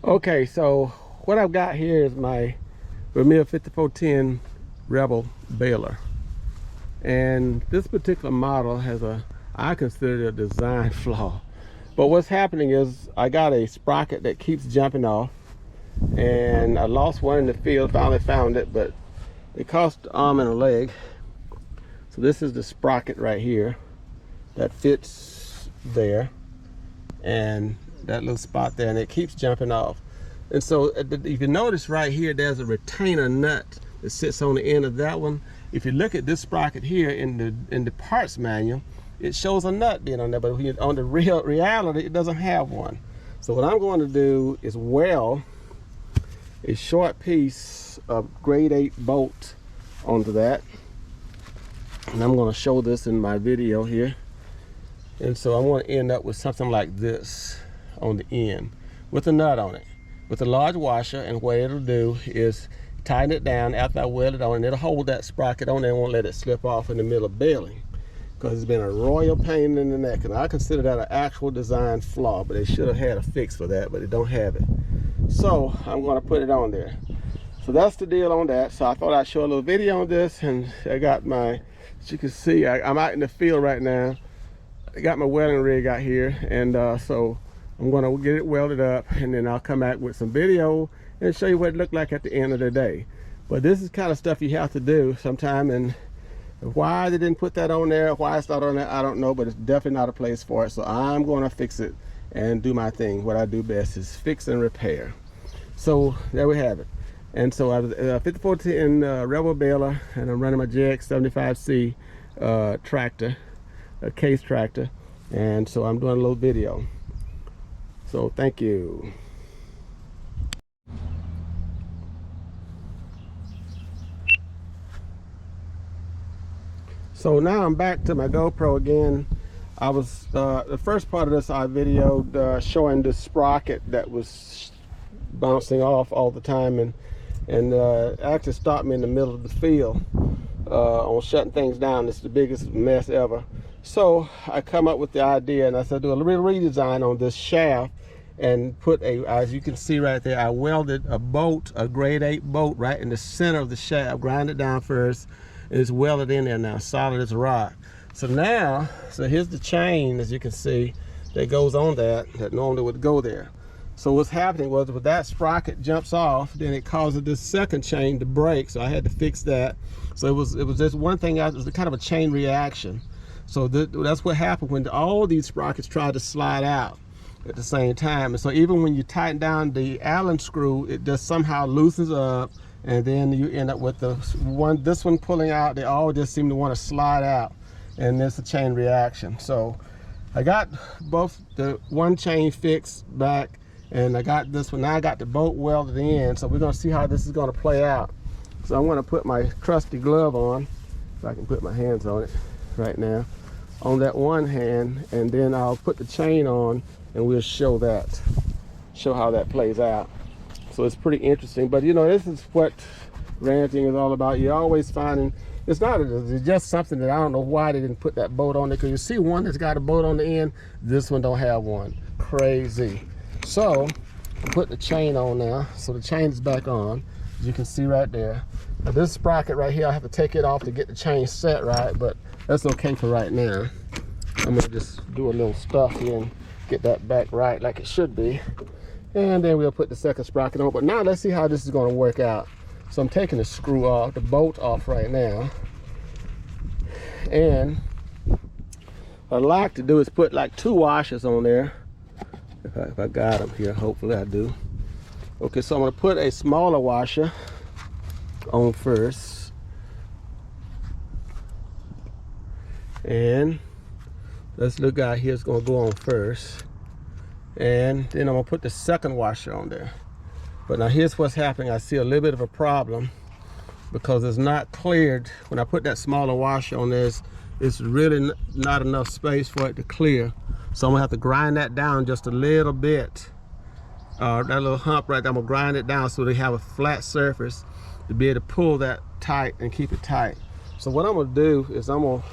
Okay, so what I've got here is my Vermeer 5410 Rebel baler. And this particular model has I consider it a design flaw. But what's happening is I got a sprocket that keeps jumping off, and I lost one in the field, finally found it, but it cost an arm and a leg. So this is the sprocket right here that fits there, and that little spot there, and it keeps jumping off. And so if you notice right here, there's a retainer nut that sits on the end of that one. If you look at this sprocket here in the parts manual, it shows a nut being on there, but on the reality, it doesn't have one. So what I'm going to do is weld a short piece of grade 8 bolt onto that, and I'm going to show this in my video here. And so I want to end up with something like this on the end with a nut on it, with a large washer. And what it'll do is tighten it down after I weld it on, and it'll hold that sprocket on there and won't let it slip off in the middle of baling, because it's been a royal pain in the neck. And I consider that an actual design flaw, but they should have had a fix for that, but they don't have it. So I'm going to put it on there. So that's the deal on that. So I thought I'd show a little video on this, and I got my, as you can see, I'm out in the field right now. I got my welding rig out here, and so I'm going to get it welded up, and then I'll come back with some video and show you what it looked like at the end of the day. But this is kind of stuff you have to do sometime, and why they didn't put that on there, why it's not on there, I don't know, but it's definitely not a place for it. So I'm going to fix it and do my thing. What I do best is fix and repair. So there we have it. And so I have a 5410 Rebel baler, and I'm running my JX75C tractor, a case tractor, and so I'm doing a little video. So thank you. So now I'm back to my GoPro again. I was the first part of this I videoed showing the sprocket that was bouncing off all the time, and actually stopped me in the middle of the field on shutting things down. It's the biggest mess ever. So I come up with the idea, and I said do a little redesign on this shaft and put a, as you can see right there, I welded a bolt, a grade 8 bolt right in the center of the shaft, grind it down first, and it's welded in there now, solid as a rock. So now, so here's the chain, as you can see, that goes on that normally would go there. So what's happening was, when that sprocket jumps off, then it causes this second chain to break, so I had to fix that. So it was just one thing, it was kind of a chain reaction. So that's what happened when all these sprockets tried to slide out at the same time. And so even when you tighten down the Allen screw, it just somehow loosens up, and then you end up with this one pulling out. They all just seem to want to slide out, and it's a chain reaction. So I got both the one chain fixed back, and I got this one. Now I got the bolt welded in, so we're going to see how this is going to play out. So I'm going to put my trusty glove on, if I can put my hands on it right now, on that one hand, and then I'll put the chain on, and we'll show how that plays out. So it's pretty interesting. But you know, this is what ranching is all about. You're always finding, it's just something that I don't know why they didn't put that bolt on there, because you see one that's got a bolt on the end, this one don't have one. Crazy. So I put the chain on now, so the chain is back on, as you can see right there. Now this sprocket right here, I have to take it off to get the chain set right, but that's okay for right now. I'm gonna just do a little stuff here and get that back right like it should be, and then we'll put the second sprocket on. But now let's see how this is going to work out. So I'm taking the screw off, the bolt off right now, and what I like to do is put like 2 washers on there, if I got them here. Hopefully I do. Okay, so I'm going to put a smaller washer on first, and this little guy here is going to go on first, and then I'm going to put the second washer on there. But now here's what's happening. I see a little bit of a problem, because it's not cleared. When I put that smaller washer on there, it's really not enough space for it to clear. So I'm going to have to grind that down just a little bit. That little hump right there, I'm going to grind it down so they have a flat surface to be able to pull that tight and keep it tight. So what I'm going to do is I'm going to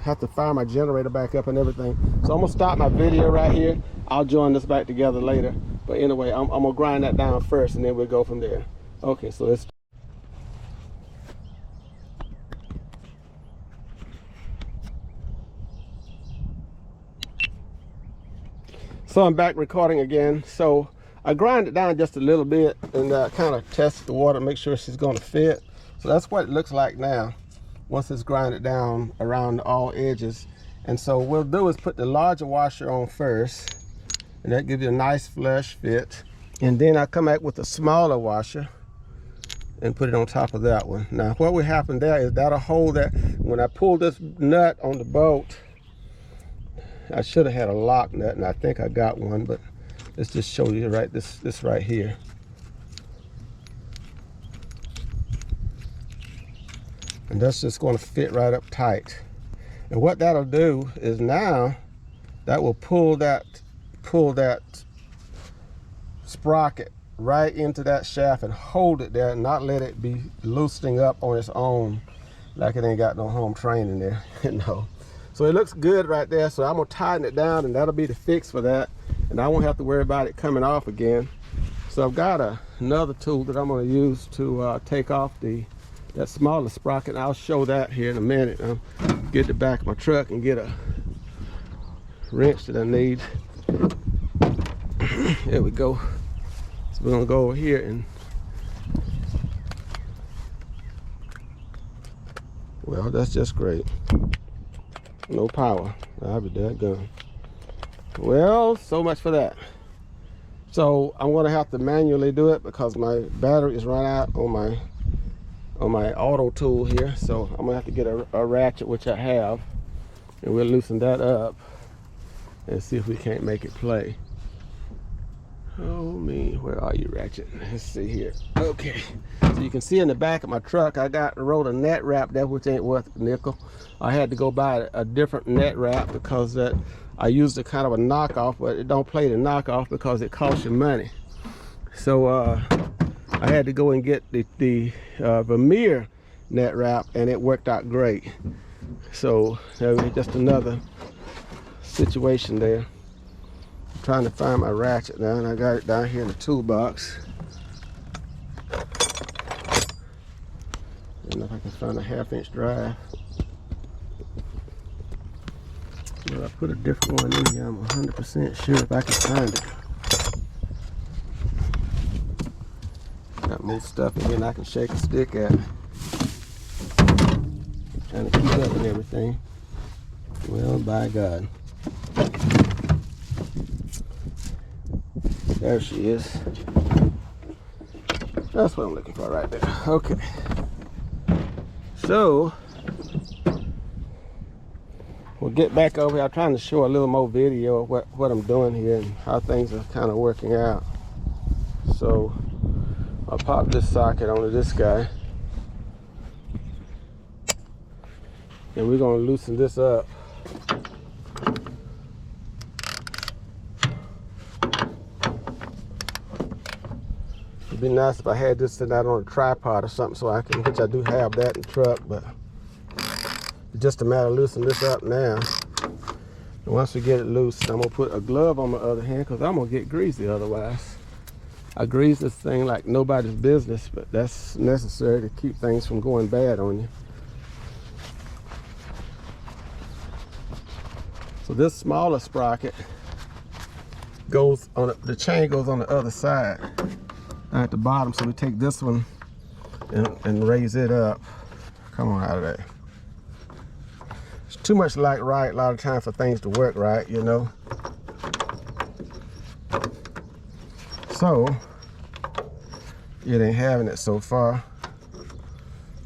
have to fire my generator back up and everything. So I'm gonna stop my video right here. I'll join this back together later. But anyway, I'm gonna grind that down first and then we'll go from there. Okay, so let's. So I'm back recording again. So I grind it down just a little bit and kind of test the water, make sure she's gonna fit. So that's what it looks like now, once it's grinded down around all edges. And so what we'll do is put the larger washer on first, and that gives you a nice flush fit. And then I come back with a smaller washer and put it on top of that one. Now what will happen there is that'll hold that. When I pull this nut on the bolt, I should have had a lock nut, and I think I got one, but let's just show you right this right here. And that's just going to fit right up tight. And what that'll do is now that will pull that sprocket right into that shaft and hold it there and not let it be loosening up on its own like it ain't got no home training there. No. So it looks good right there. So I'm gonna tighten it down, and that'll be the fix for that, and I won't have to worry about it coming off again. So I've got another tool that I'm going to use to take off that smaller sprocket. I'll show that here in a minute. I'll get the back of my truck and get a wrench that I need. There we go. So we're going to go over here and, well, that's just great. No power. I'll be dead gone. Well, so much for that. So I'm going to have to manually do it because my battery is run out on my auto tool here. So I'm gonna have to get a ratchet, which I have, and we'll loosen that up and see if we can't make it play. Oh me, where are you, ratchet? Let's see here. Okay, so you can see in the back of my truck I wrote a net wrap there, which ain't worth a nickel. I had to go buy a different net wrap because I used a kind of a knockoff, but it don't play the knockoff because it costs you money. So I had to go and get the Vermeer net wrap, and it worked out great. So that was just another situation there. I'm trying to find my ratchet now, and I got it down here in the toolbox. I don't know if I can find a 1/2-inch drive. Well, I put a different one in here. I'm 100% sure if I can find it. Got more stuff in here than I can shake a stick at. Trying to keep up and everything. Well, by God. There she is. That's what I'm looking for right there. Okay. So, we'll get back over here. I'm trying to show a little more video of what I'm doing here and how things are kind of working out. So, I'll pop this socket onto this guy. And we're going to loosen this up. It'd be nice if I had this sitting out on a tripod or something so I can, which I do have that in the truck, but it's just a matter of loosening this up now. And once we get it loose, I'm gonna put a glove on my other hand because I'm gonna get greasy otherwise. I grease this thing like nobody's business, but that's necessary to keep things from going bad on you. So this smaller sprocket goes on, the chain goes on the other side at the bottom. So we take this one and raise it up. Come on out of there. It's too much like right a lot of times for things to work right, you know. So it ain't having it so far,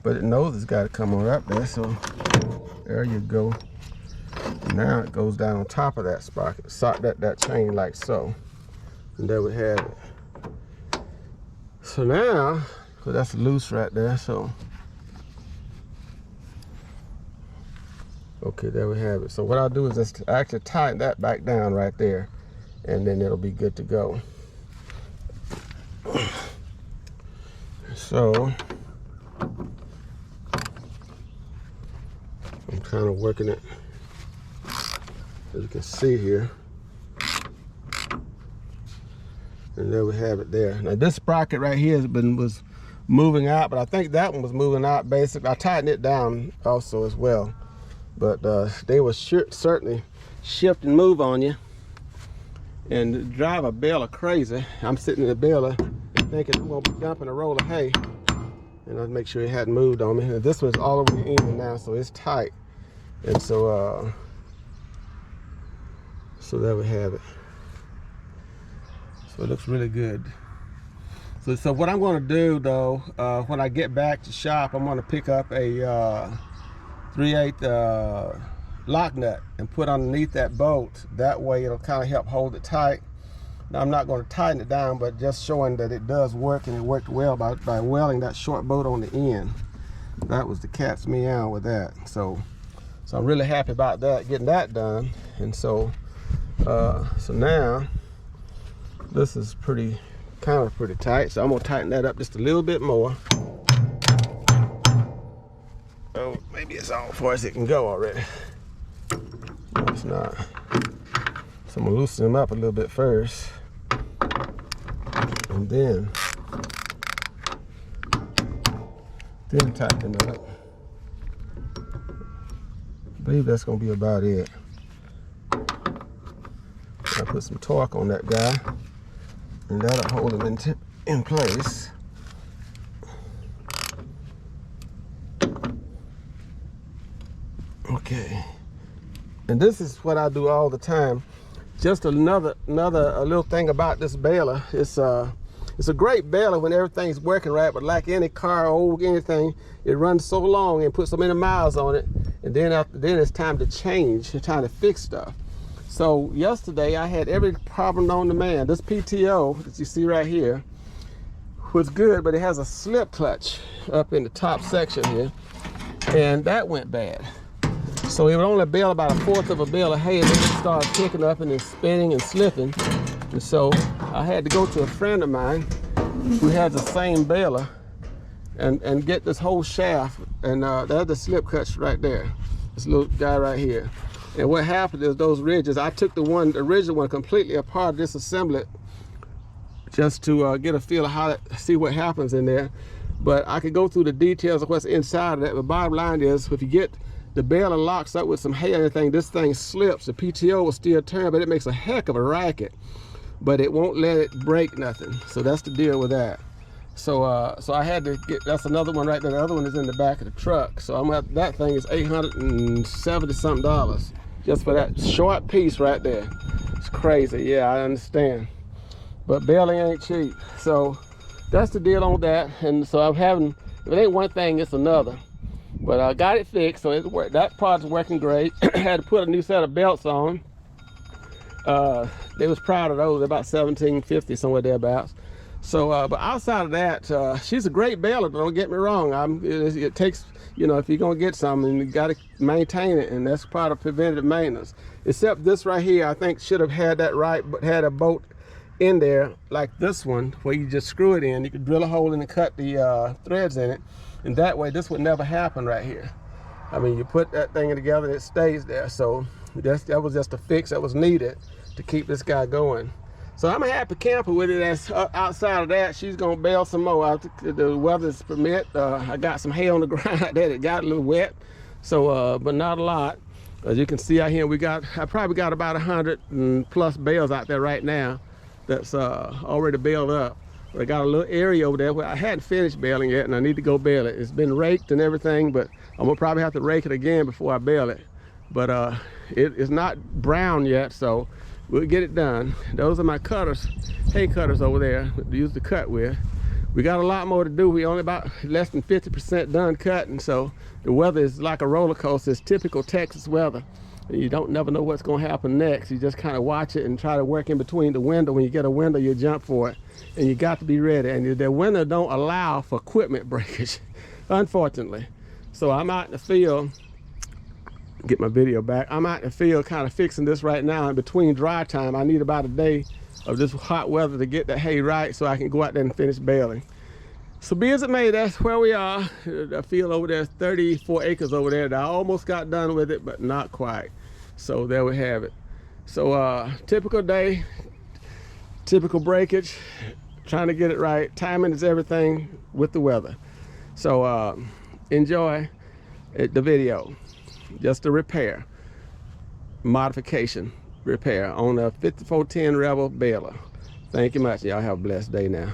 but it knows it's got to come on up there. So there you go. Now it goes down on top of that sprocket, that chain like so, and there we have it. So now, so that's loose right there. So okay, there we have it. So what I'll do is just actually tighten that back down right there, and then it'll be good to go. So I'm kind of working it, as you can see here. And there we have it there. Now this sprocket right here was moving out, but I think that one was moving out basically. I tightened it down also as well. But they will certainly shift and move on you and drive a baler crazy. I'm sitting in the baler thinking I'm gonna be dumping a roll of hay, and I'll make sure it hadn't moved on me. And this one's all over the end now, so it's tight. And so there we have it. So it looks really good. So what I'm going to do though, when I get back to shop, I'm going to pick up a 3/8 lock nut and put underneath that bolt. That way it'll kind of help hold it tight. Now I'm not going to tighten it down, but just showing that it does work, and it worked well by welding that short bolt on the end. That was the cat's meow with that. So I'm really happy about that, getting that done. And so now this is pretty tight. So I'm gonna tighten that up just a little bit more. Oh, maybe it's all far as it can go already. No, it's not. So I'm gonna loosen them up a little bit first, and then tighten them up. I believe that's gonna be about it. I put some torque on that guy, and that'll hold him in place. Okay, and this is what I do all the time. Just another little thing about this baler. It's a great baler when everything's working right, but like any car or old anything, it runs so long and puts so many miles on it, and then it's time to change. It's time to fix stuff. So yesterday I had every problem known to man. This PTO that you see right here was good, but it has a slip clutch up in the top section here, and that went bad. So it would only bale about 1/4 of a bale of hay, and then it started kicking up and then spinning and slipping. And so I had to go to a friend of mine who has the same baler and get this whole shaft, and there's the slip clutch right there. This little guy right here. And what happened is those ridges, I took the original one completely apart, disassembled it, just to get a feel of how to see what happens in there. But I could go through the details of what's inside of that. The bottom line is, if you get the baler locks up with some hay or anything, this thing slips. The PTO will still turn, but it makes a heck of a racket. But it won't let it break nothing. So that's the deal with that. So I had to get, that's another one right there. The other one is in the back of the truck. So that thing is $870 something just for that short piece right there. It's crazy. Yeah, I understand. But baling ain't cheap. So that's the deal on that. And so I'm having, if it ain't one thing, it's another. But I got it fixed, so it worked. That part's working great. Had to put a new set of belts on. They was proud of those. They're about $17.50, somewhere thereabouts. So, but outside of that, she's a great baler. Don't get me wrong. It takes, you know, if you're gonna get something, you got to maintain it, and that's part of preventative maintenance. Except this right here, I think should have had that right, but had a bolt in there like this one, where you just screw it in. You could drill a hole in and cut the threads in it, and that way this would never happen right here. I mean, you put that thing together and it stays there. So that was just a fix that was needed to keep this guy going. So I'm a happy camper with it. As outside of that, she's gonna bale some more. The weather's permit. I got some hay on the ground out there that got a little wet, so but not a lot. As you can see out here, I probably got about 100+ bales out there right now that's already baled up. But I got a little area over there where I hadn't finished baling yet, and I need to go bale it. It's been raked and everything, but I'm gonna probably have to rake it again before I bale it. But it's not brown yet, so we'll get it done. Those are my cutters, hay cutters over there to use to cut with. We got a lot more to do. We only about less than 50% done cutting, so the weather is like a roller coaster. It's typical Texas weather. You don't never know what's gonna happen next. You just kind of watch it and try to work in between the window. When you get a window, you jump for it, and you got to be ready. And the window don't allow for equipment breakage, unfortunately. So I'm out in the field, get my video back. I'm out in the field kind of fixing this right now. In between dry time, I need about a day of this hot weather to get that hay right so I can go out there and finish baling. So be as it may, that's where we are. The field over there is 34 acres over there. I almost got done with it, but not quite. So there we have it. So typical day, typical breakage, trying to get it right. Timing is everything with the weather. So enjoy the video. Just a repair, modification repair on a 5410 Rebel baler. Thank you much. Y'all have a blessed day now.